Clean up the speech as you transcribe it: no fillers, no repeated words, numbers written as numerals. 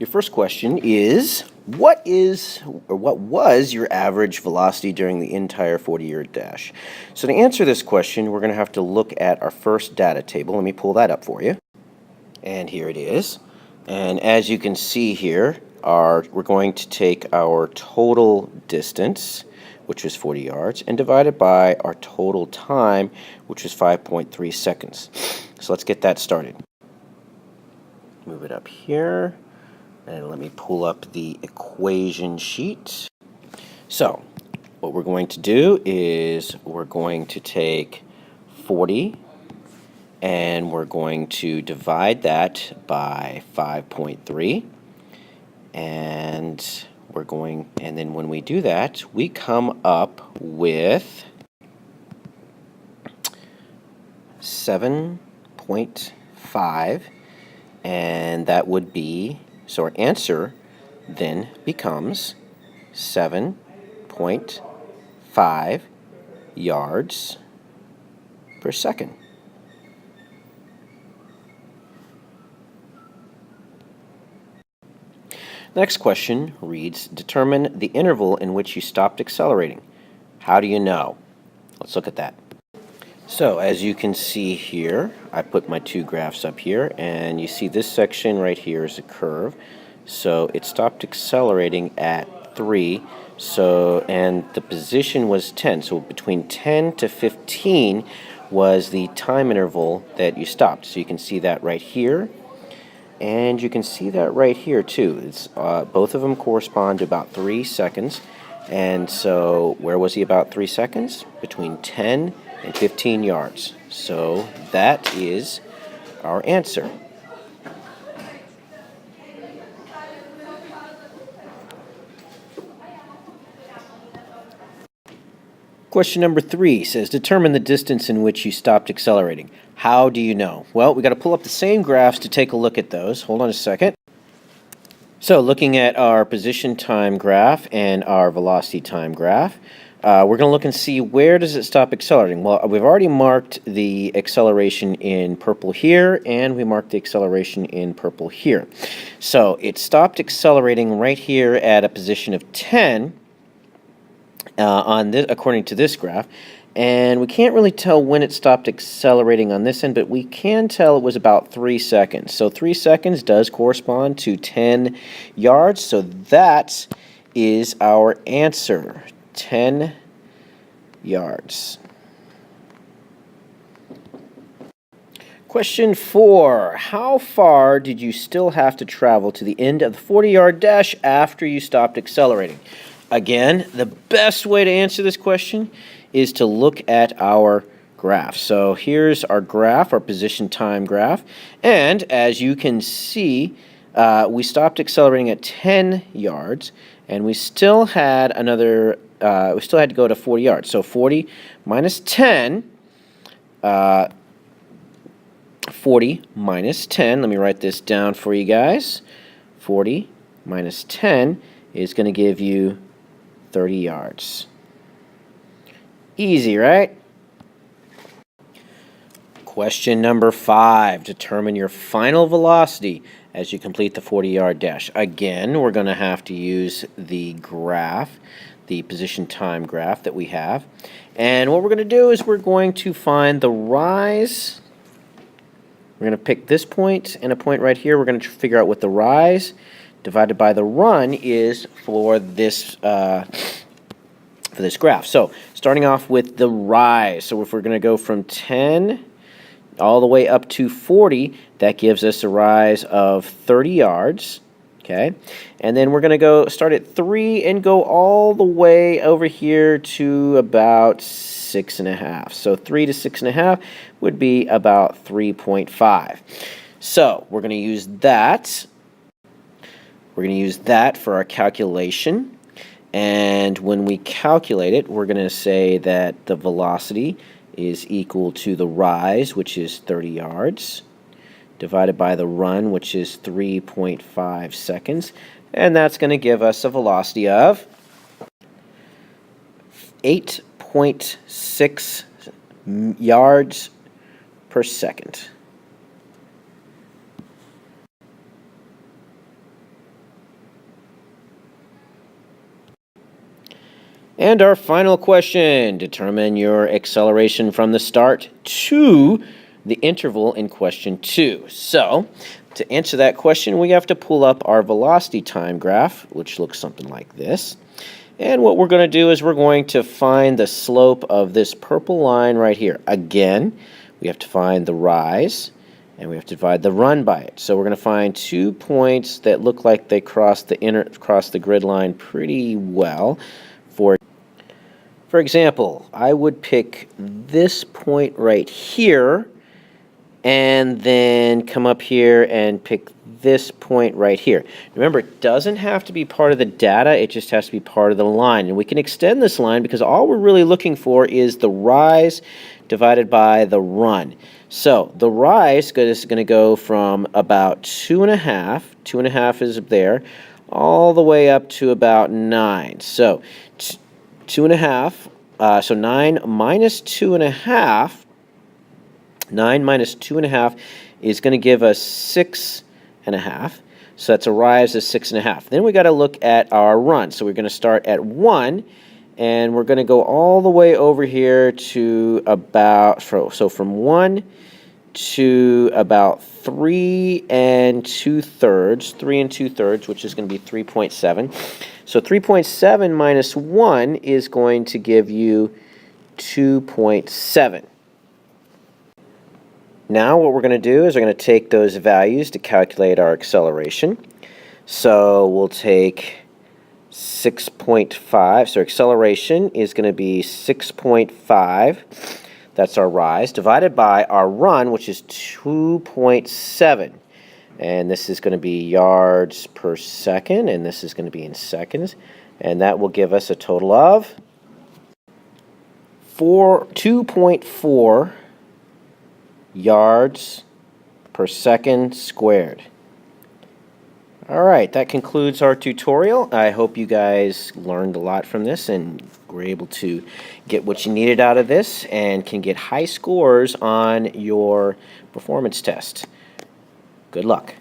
Your first question is, what was your average velocity during the entire 40-yard dash? So to answer this question, we're going to have to look at our first data table. Let me pull that up for you. And here it is. And as you can see here, we're going to take our total distance, which was 40 yards, and divide it by our total time, which was 5.3 seconds. So let's get that started. Move it up here. And let me pull up the equation sheet. So, what we're going to do is we're going to take 40 and we're going to divide that by 5.3. And then when we do that, we come up with 7.5, and that would be, so our answer then becomes 7.5 yards per second. Next question reads, determine the interval in which you stopped accelerating. How do you know? Let's look at that. So as you can see here, I put my two graphs up here, and you see this section right here is a curve. So it stopped accelerating at 3, and the position was 10. So between 10 to 15 was the time interval that you stopped. So you can see that right here, and you can see that right here too. It's both of them correspond to about 3 seconds. And so where was he about 3 seconds? Between 10 and 15 yards. So that is our answer. Question number 3 says, determine the distance in which you stopped accelerating. How do you know? Well, we've got to pull up the same graphs to take a look at those. Hold on a second. So looking at our position time graph and our velocity time graph, we're going to look and see where does it stop accelerating. Well, we've already marked the acceleration in purple here, and we marked the acceleration in purple here. So it stopped accelerating right here at a position of 10 according to this graph. And we can't really tell when it stopped accelerating on this end, but we can tell it was about 3 seconds. So 3 seconds does correspond to 10 yards. So that is our answer, 10 yards. Question 4. How far did you still have to travel to the end of the 40-yard dash after you stopped accelerating? Again, the best way to answer this question is to look at our graph. So here's our graph, our position time graph, and as you can see, we stopped accelerating at 10 yards, and we still had to go to 40 yards. So 40 minus 10, 40 minus 10, let me write this down for you guys. 40 minus 10 is going to give you 30 yards. Easy, right? Question number 5. Determine your final velocity as you complete the 40-yard dash. Again, we're going to have to use the graph, the position time graph that we have. And what we're going to do is we're going to find the rise. We're going to pick this point and a point right here. We're going to figure out what the rise divided by the run is for this graph. So starting off with the rise. So if we're going to go from 10 all the way up to 40, that gives us a rise of 30 yards. Okay, and then we're going to start at 3 and go all the way over here to about 6.5. So 3 to 6.5 would be about 3.5. So we're going to use that. We're going to use that for our calculation. And when we calculate it, we're going to say that the velocity is equal to the rise, which is 30 yards, divided by the run, which is 3.5 seconds. And that's going to give us a velocity of 8.6 yards per second. And our final question, determine your acceleration from the start to the interval in question 2. So, to answer that question, we have to pull up our velocity time graph, which looks something like this. And what we're going to do is we're going to find the slope of this purple line right here. Again, we have to find the rise, and we have to divide the run by it. So we're going to find 2 points that look like they cross the grid line pretty well. For example, I would pick this point right here and then come up here and pick this point right here. Remember, it doesn't have to be part of the data, it just has to be part of the line. And we can extend this line because all we're really looking for is the rise divided by the run. So the rise is going to go from about 2.5 is up there, all the way up to about 9. So 2.5, so 9 minus 2.5, 9 minus 2.5 is going to give us 6.5. So that's a rise of 6.5. Then we got to look at our run. So we're going to start at 1, and we're going to go all the way over here to about, so from 1 to about 3 2/3, which is going to be 3.7. So 3.7 minus 1 is going to give you 2.7. Now what we're going to do is we're going to take those values to calculate our acceleration. So we'll take 6.5. So acceleration is going to be 6.5. That's our rise, divided by our run, which is 2.7. And this is going to be yards per second, and this is going to be in seconds. And that will give us a total of 2.4 yards per second squared. All right, that concludes our tutorial. I hope you guys learned a lot from this and were able to get what you needed out of this and can get high scores on your performance test. Good luck.